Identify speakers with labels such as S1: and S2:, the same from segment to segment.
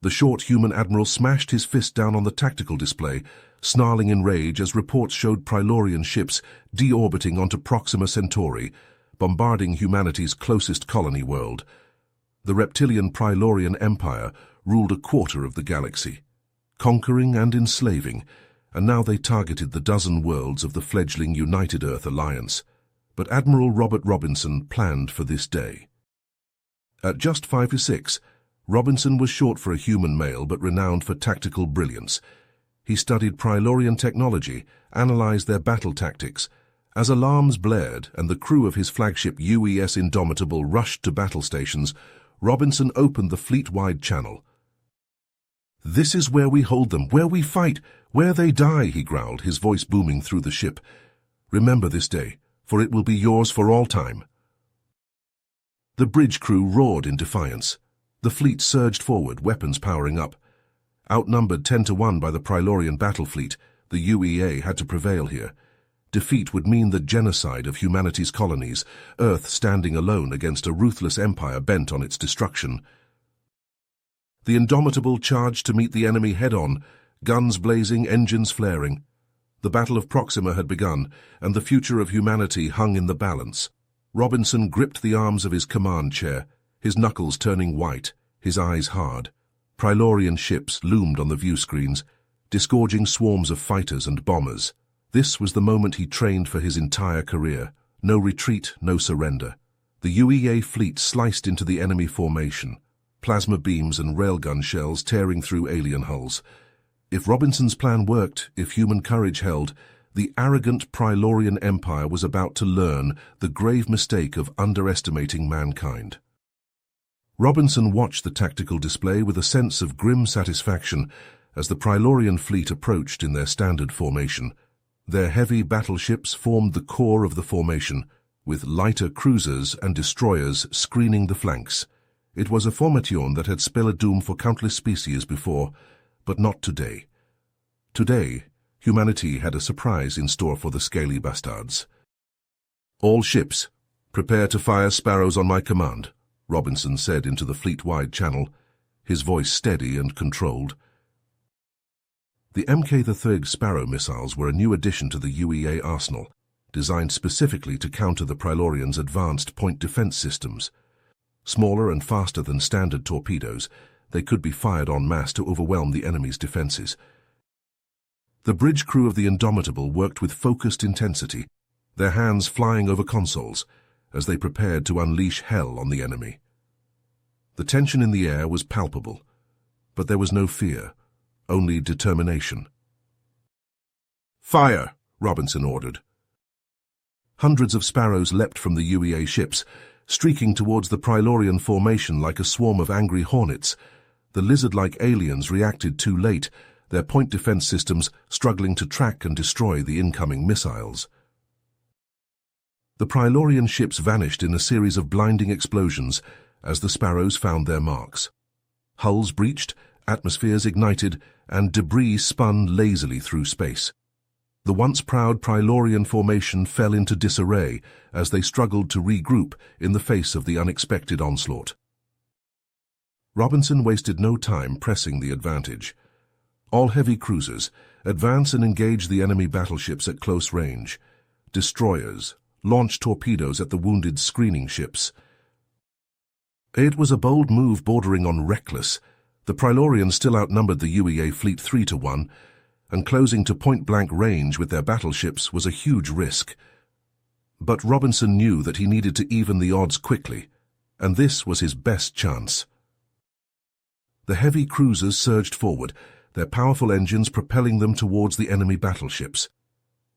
S1: The short human admiral smashed his fist down on the tactical display, snarling in rage as reports showed Prilorian ships deorbiting onto Proxima Centauri, bombarding humanity's closest colony world. The reptilian Prilorian Empire ruled a quarter of the galaxy, conquering and enslaving, and now they targeted the dozen worlds of the fledgling United Earth Alliance. But Admiral Robert Robinson planned for this day. At just 5'6", Robinson was short for a human male but renowned for tactical brilliance. He studied Prilorian technology, analyzed their battle tactics. As alarms blared and the crew of his flagship UES Indomitable rushed to battle stations, Robinson opened the fleet-wide channel. "This is where we hold them, where we fight, where they die," he growled, his voice booming through the ship. "Remember this day, for it will be yours for all time." The bridge crew roared in defiance. The fleet surged forward, weapons powering up. Outnumbered 10-1 by the Prilorian battle fleet, the UEA had to prevail here. Defeat would mean the genocide of humanity's colonies, Earth standing alone against a ruthless empire bent on its destruction. The Indomitable charged to meet the enemy head-on, guns blazing, engines flaring. The Battle of Proxima had begun, and the future of humanity hung in the balance. Robinson gripped the arms of his command chair, his knuckles turning white, his eyes hard. Prilorian ships loomed on the view screens, disgorging swarms of fighters and bombers. This was the moment he trained for his entire career. No retreat, no surrender. The UEA fleet sliced into the enemy formation, plasma beams and railgun shells tearing through alien hulls. If Robinson's plan worked, if human courage held, the arrogant Prilorian Empire was about to learn the grave mistake of underestimating mankind. Robinson watched the tactical display with a sense of grim satisfaction as the Prilorian fleet approached in their standard formation. Their heavy battleships formed the core of the formation, with lighter cruisers and destroyers screening the flanks. It was a formation that had spelled a doom for countless species before, but not today. Today, humanity had a surprise in store for the scaly bastards. "All ships, prepare to fire sparrows on my command," Robinson said into the fleet-wide channel, his voice steady and controlled. The Mk-3 Sparrow missiles were a new addition to the UEA arsenal, designed specifically to counter the Prilorians' advanced point defense systems. Smaller and faster than standard torpedoes, they could be fired en masse to overwhelm the enemy's defenses. The bridge crew of the Indomitable worked with focused intensity, their hands flying over consoles, as they prepared to unleash hell on the enemy. The tension in the air was palpable, but there was no fear, only determination. "Fire!" Robinson ordered. Hundreds of sparrows leapt from the UEA ships, streaking towards the Prilorian formation like a swarm of angry hornets. The lizard-like aliens reacted too late, their point defense systems struggling to track and destroy the incoming missiles. The Prilorian ships vanished in a series of blinding explosions as the sparrows found their marks. Hulls breached, atmospheres ignited, and debris spun lazily through space. The once proud Prilorian formation fell into disarray as they struggled to regroup in the face of the unexpected onslaught. Robinson wasted no time pressing the advantage. All heavy cruisers, advance and engage the enemy battleships at close range. Destroyers, launch torpedoes at the wounded screening ships. It was a bold move bordering on reckless. The Prilorians still outnumbered the UEA fleet 3-1, and closing to point-blank range with their battleships was a huge risk. But Robinson knew that he needed to even the odds quickly, and this was his best chance. The heavy cruisers surged forward, their powerful engines propelling them towards the enemy battleships.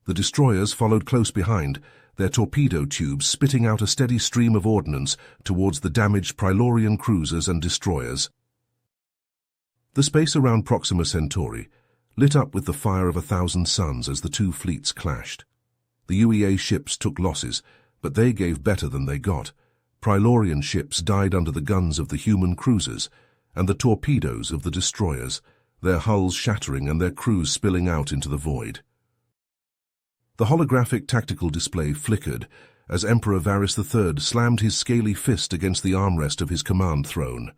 S1: The destroyers followed close behind, their torpedo tubes spitting out a steady stream of ordnance towards the damaged Prilorian cruisers and destroyers. The space around Proxima Centauri lit up with the fire of 1,000 suns as the two fleets clashed. The UEA ships took losses, but they gave better than they got. Prilorian ships died under the guns of the human cruisers and the torpedoes of the destroyers, their hulls shattering and their crews spilling out into the void. The holographic tactical display flickered as Emperor Varys III slammed his scaly fist against the armrest of his command throne.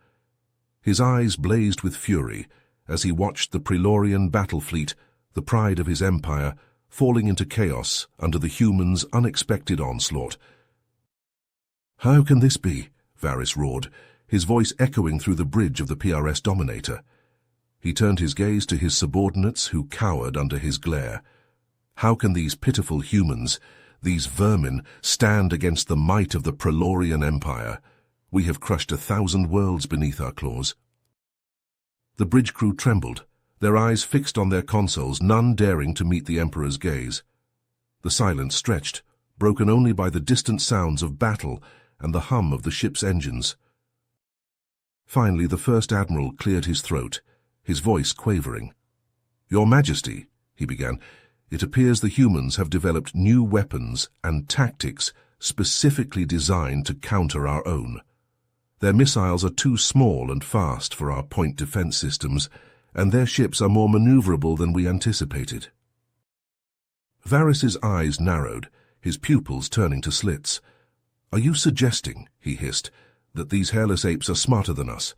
S1: His eyes blazed with fury as he watched the Prelorian battle fleet, the pride of his empire, falling into chaos under the humans' unexpected onslaught. "How can this be?" Varys roared, his voice echoing through the bridge of the PRS Dominator. He turned his gaze to his subordinates who cowered under his glare. How can these pitiful humans, these vermin, stand against the might of the Prelorian Empire? We have crushed 1,000 worlds beneath our claws. The bridge crew trembled, their eyes fixed on their consoles, none daring to meet the Emperor's gaze. The silence stretched, broken only by the distant sounds of battle and the hum of the ship's engines. Finally, the First Admiral cleared his throat, his voice quavering. "Your Majesty," he began, "it appears the humans have developed new weapons and tactics specifically designed to counter our own. Their missiles are too small and fast for our point defense systems, and their ships are more maneuverable than we anticipated." Varys's eyes narrowed, his pupils turning to slits. "Are you suggesting," he hissed, "that these hairless apes are smarter than us?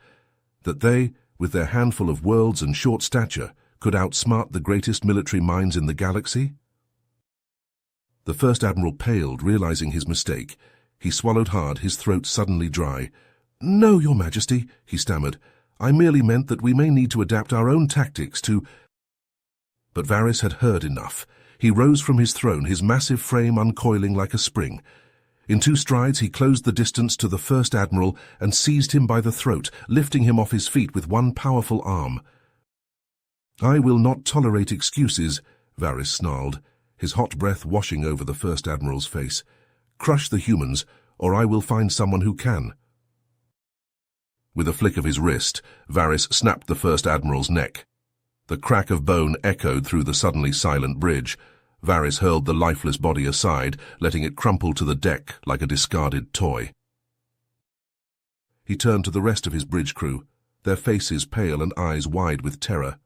S1: That they, with their handful of worlds and short stature, could outsmart the greatest military minds in the galaxy?" The First Admiral paled, realizing his mistake. He swallowed hard, his throat suddenly dry. "No, Your Majesty," he stammered. "I merely meant that we may need to adapt our own tactics to—" But Varys had heard enough. He rose from his throne, his massive frame uncoiling like a spring. In 2 strides he closed the distance to the First Admiral and seized him by the throat, lifting him off his feet with one powerful arm. "I will not tolerate excuses," Varys snarled, his hot breath washing over the First Admiral's face. "Crush the humans, or I will find someone who can." With a flick of his wrist, Varys snapped the First Admiral's neck. The crack of bone echoed through the suddenly silent bridge. Varys hurled the lifeless body aside, letting it crumple to the deck like a discarded toy. He turned to the rest of his bridge crew, their faces pale and eyes wide with terror.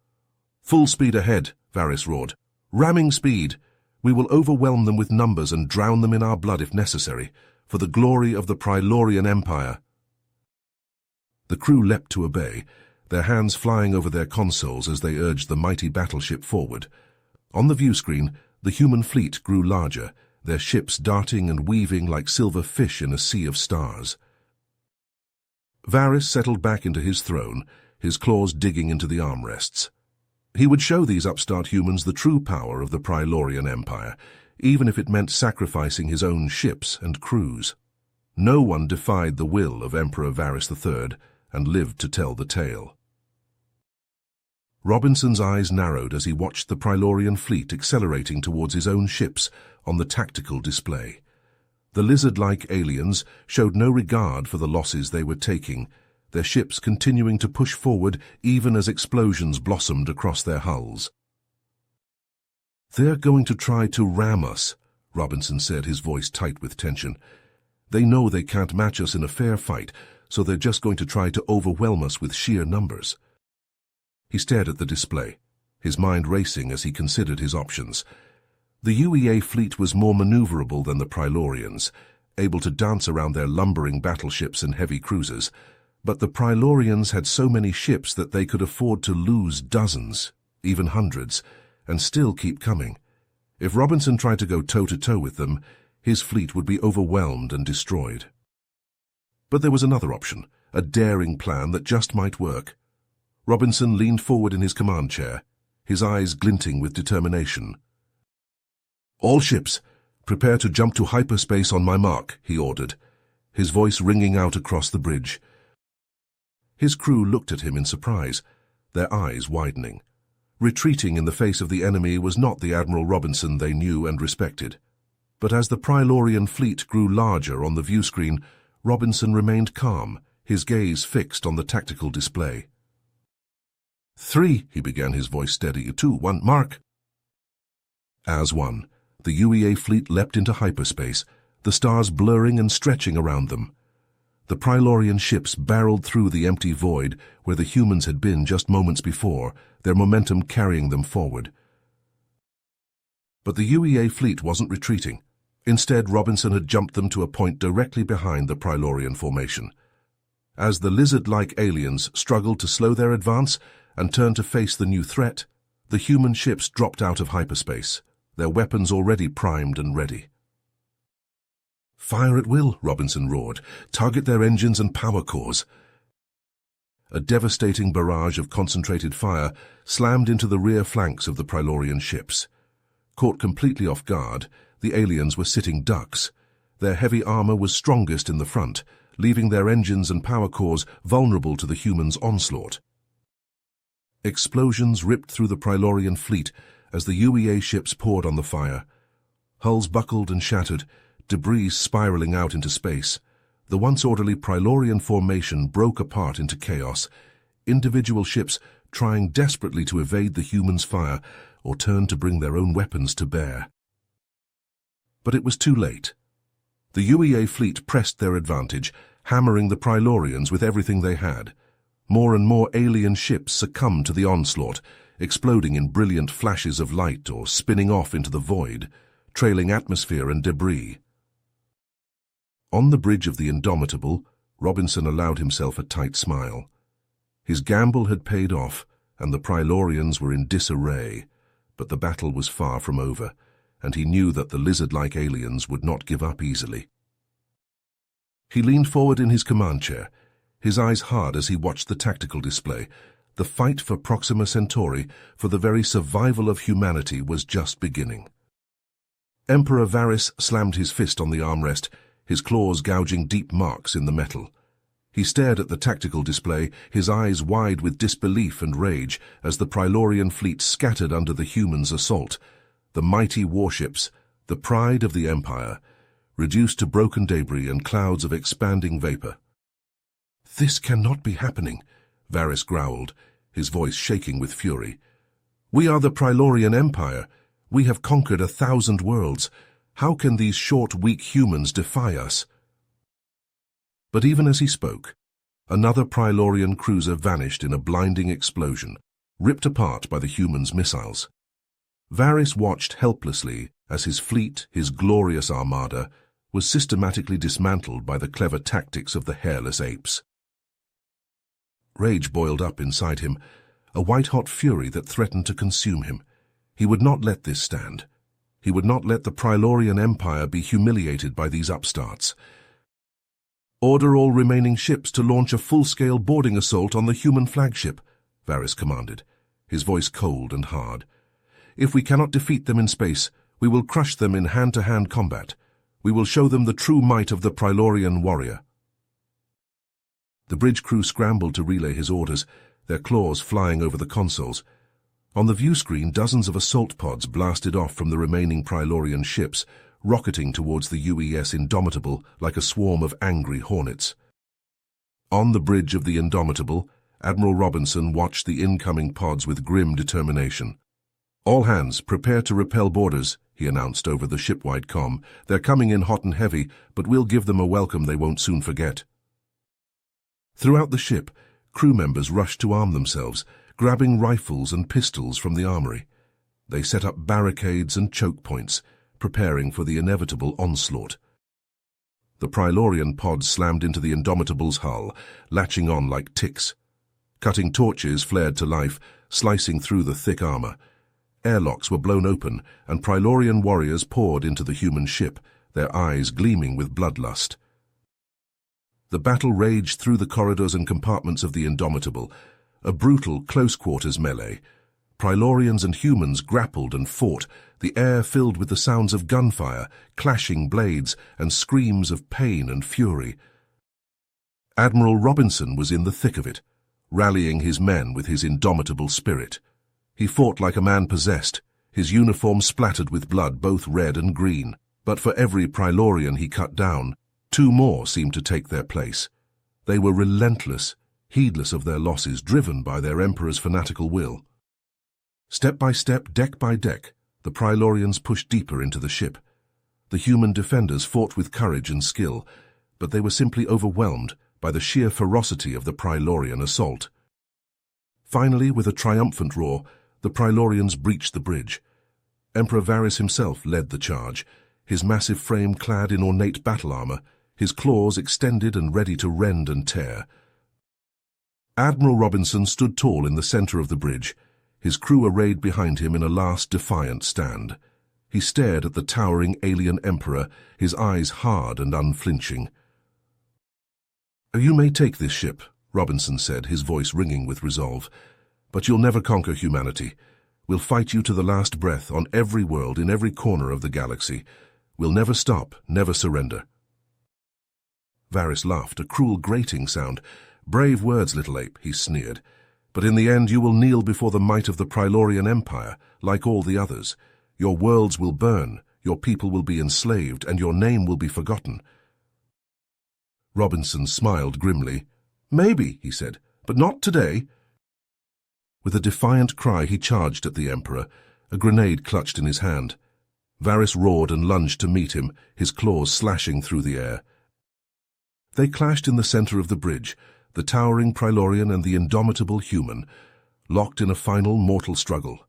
S1: "Full speed ahead," Varys roared. "Ramming speed. We will overwhelm them with numbers and drown them in our blood if necessary, for the glory of the Prelorian Empire." The crew leapt to obey, their hands flying over their consoles as they urged the mighty battleship forward. On the view screen, the human fleet grew larger, their ships darting and weaving like silver fish in a sea of stars. Varys settled back into his throne, his claws digging into the armrests. He would show these upstart humans the true power of the Prelorian Empire, even if it meant sacrificing his own ships and crews. No one defied the will of Emperor Varys III and lived to tell the tale. Robinson's eyes narrowed as he watched the Prelorian fleet accelerating towards his own ships on the tactical display. The lizard-like aliens showed no regard for the losses they were taking, their ships continuing to push forward even as explosions blossomed across their hulls. "They're going to try to ram us," Robinson said, his voice tight with tension. "They know they can't match us in a fair fight, so they're just going to try to overwhelm us with sheer numbers." He stared at the display, his mind racing as he considered his options. The UEA fleet was more maneuverable than the Prelorians, able to dance around their lumbering battleships and heavy cruisers, but the Prelorians had so many ships that they could afford to lose dozens, even hundreds, and still keep coming. If Robinson tried to go toe-to-toe with them, his fleet would be overwhelmed and destroyed. But there was another option, a daring plan that just might work. Robinson leaned forward in his command chair, his eyes glinting with determination. "All ships, prepare to jump to hyperspace on my mark," he ordered, his voice ringing out across the bridge. His crew looked at him in surprise, their eyes widening. Retreating in the face of the enemy was not the Admiral Robinson they knew and respected. But as the Prelorian fleet grew larger on the view screen, Robinson remained calm, his gaze fixed on the tactical display. "3, he began, his voice steady. 2, 1, mark." As one, the UEA fleet leapt into hyperspace, the stars blurring and stretching around them. The Prelorian ships barreled through the empty void where the humans had been just moments before, their momentum carrying them forward. But the UEA fleet wasn't retreating. Instead, Robinson had jumped them to a point directly behind the Prelorian formation. As the lizard-like aliens struggled to slow their advance and turn to face the new threat, the human ships dropped out of hyperspace, their weapons already primed and ready. "Fire at will," Robinson roared. "Target their engines and power cores." A devastating barrage of concentrated fire slammed into the rear flanks of the Prylorian ships. Caught completely off guard, the aliens were sitting ducks. Their heavy armor was strongest in the front, leaving their engines and power cores vulnerable to the humans' onslaught. Explosions ripped through the Prylorian fleet as the UEA ships poured on the fire. Hulls buckled and shattered, debris spiraling out into space. The once orderly Prylorian formation broke apart into chaos, individual ships trying desperately to evade the humans' fire or turn to bring their own weapons to bear. But it was too late. The UEA fleet pressed their advantage, hammering the Prylorians with everything they had. More and more alien ships succumbed to the onslaught, exploding in brilliant flashes of light or spinning off into the void, trailing atmosphere and debris. On the bridge of the Indomitable, Robinson allowed himself a tight smile. His gamble had paid off, and the Prylorians were in disarray, but the battle was far from over, and he knew that the lizard-like aliens would not give up easily. He leaned forward in his command chair, his eyes hard as he watched the tactical display. The fight for Proxima Centauri, for the very survival of humanity, was just beginning. Emperor Varys slammed his fist on the armrest, his claws gouging deep marks in the metal. He stared at the tactical display, his eyes wide with disbelief and rage, as the Prylorian fleet scattered under the humans' assault. The mighty warships, the pride of the Empire, reduced to broken debris and clouds of expanding vapor. "This cannot be happening," Varys growled, his voice shaking with fury. "We are the Prylorian Empire. We have conquered 1,000 worlds. How can these short, weak humans defy us?" But even as he spoke, another Prylorian cruiser vanished in a blinding explosion, ripped apart by the humans' missiles. Varys watched helplessly as his fleet, his glorious armada, was systematically dismantled by the clever tactics of the hairless apes. Rage boiled up inside him, a white-hot fury that threatened to consume him. He would not let this stand. He would not let the Prylorian Empire be humiliated by these upstarts. "Order all remaining ships to launch a full-scale boarding assault on the human flagship," Varys commanded, his voice cold and hard. "If we cannot defeat them in space, we will crush them in hand-to-hand combat. We will show them the true might of the Prylorian warrior." The bridge crew scrambled to relay his orders, their claws flying over the consoles. On the view screen, dozens of assault pods blasted off from the remaining Prylorian ships, rocketing towards the UES Indomitable like a swarm of angry hornets. On the bridge of the Indomitable, Admiral Robinson watched the incoming pods with grim determination. "All hands, prepare to repel boarders," he announced over the shipwide comm. "They're coming in hot and heavy, but we'll give them a welcome they won't soon forget." Throughout the ship, crew members rushed to arm themselves, grabbing rifles and pistols from the armory. They set up barricades and choke points, preparing for the inevitable onslaught. The Prylorian pods slammed into the Indomitable's hull, latching on like ticks. Cutting torches flared to life, slicing through the thick armor. Airlocks were blown open, and Prylorian warriors poured into the human ship, their eyes gleaming with bloodlust. The battle raged through the corridors and compartments of the Indomitable, a brutal close-quarters melee. Prylorians and humans grappled and fought, the air filled with the sounds of gunfire, clashing blades, and screams of pain and fury. Admiral Robinson was in the thick of it, rallying his men with his indomitable spirit. He fought like a man possessed, his uniform splattered with blood, both red and green. But for every Prylorian he cut down, 2 more seemed to take their place. They were relentless, heedless of their losses, driven by their Emperor's fanatical will. Step by step, deck by deck, the Prylorians pushed deeper into the ship. The human defenders fought with courage and skill, but they were simply overwhelmed by the sheer ferocity of the Prylorian assault. Finally, with a triumphant roar, the Prylorians breached the bridge. Emperor Varys himself led the charge, his massive frame clad in ornate battle armor, his claws extended and ready to rend and tear. Admiral Robinson stood tall in the center of the bridge, his crew arrayed behind him in a last defiant stand. He stared at the towering alien emperor, his eyes hard and unflinching. "You may take this ship," Robinson said, his voice ringing with resolve, "but you'll never conquer humanity. We'll fight you to the last breath on every world, in every corner of the galaxy. We'll never stop, never surrender." Varys laughed, a cruel grating sound. "Brave words, little ape," he sneered. "But in the end you will kneel before the might of the Prylorian Empire, like all the others. Your worlds will burn, your people will be enslaved, and your name will be forgotten." Robinson smiled grimly. "Maybe," he said, "but not today." With a defiant cry he charged at the Emperor, a grenade clutched in his hand. Varys roared and lunged to meet him, his claws slashing through the air. They clashed in the center of the bridge, the towering Prylorian and the indomitable human, locked in a final mortal struggle.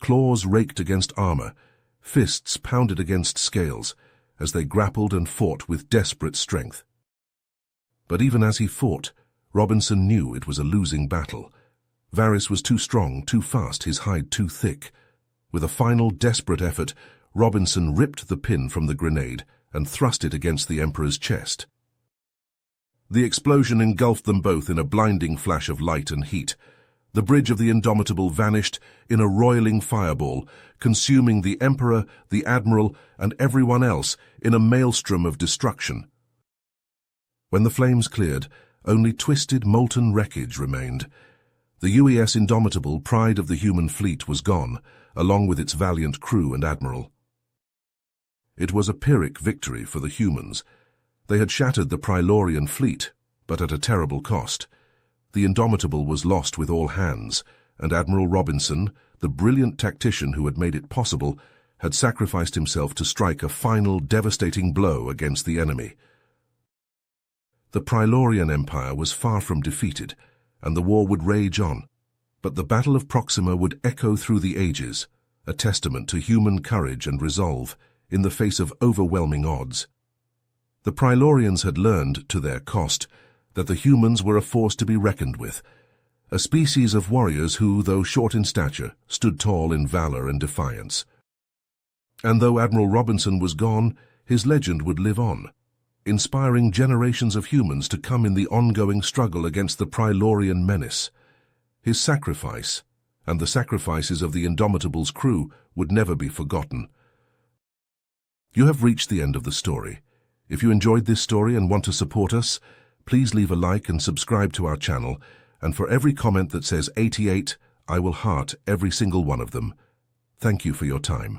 S1: Claws raked against armor, fists pounded against scales, as they grappled and fought with desperate strength. But even as he fought, Robinson knew it was a losing battle. Varys was too strong, too fast, his hide too thick. With a final desperate effort, Robinson ripped the pin from the grenade and thrust it against the Emperor's chest. The explosion engulfed them both in a blinding flash of light and heat. The bridge of the Indomitable vanished in a roiling fireball, consuming the Emperor, the Admiral, and everyone else in a maelstrom of destruction. When the flames cleared, only twisted, molten wreckage remained. The UES Indomitable, pride of the human fleet, was gone, along with its valiant crew and admiral. It was a Pyrrhic victory for the humans. They had shattered the Prylorian fleet, but at a terrible cost. The Indomitable was lost with all hands, and Admiral Robinson, the brilliant tactician who had made it possible, had sacrificed himself to strike a final devastating blow against the enemy. The Prylorian Empire was far from defeated, and the war would rage on. But the Battle of Proxima would echo through the ages, a testament to human courage and resolve in the face of overwhelming odds. The Prylorians had learned, to their cost, that the humans were a force to be reckoned with, a species of warriors who, though short in stature, stood tall in valor and defiance. And though Admiral Robinson was gone, his legend would live on, inspiring generations of humans to come in the ongoing struggle against the Prylorian menace. His sacrifice, and the sacrifices of the Indomitable's crew, would never be forgotten. You have reached the end of the story. If you enjoyed this story and want to support us, please leave a like and subscribe to our channel, and for every comment that says 88, I will heart every single one of them. Thank you for your time.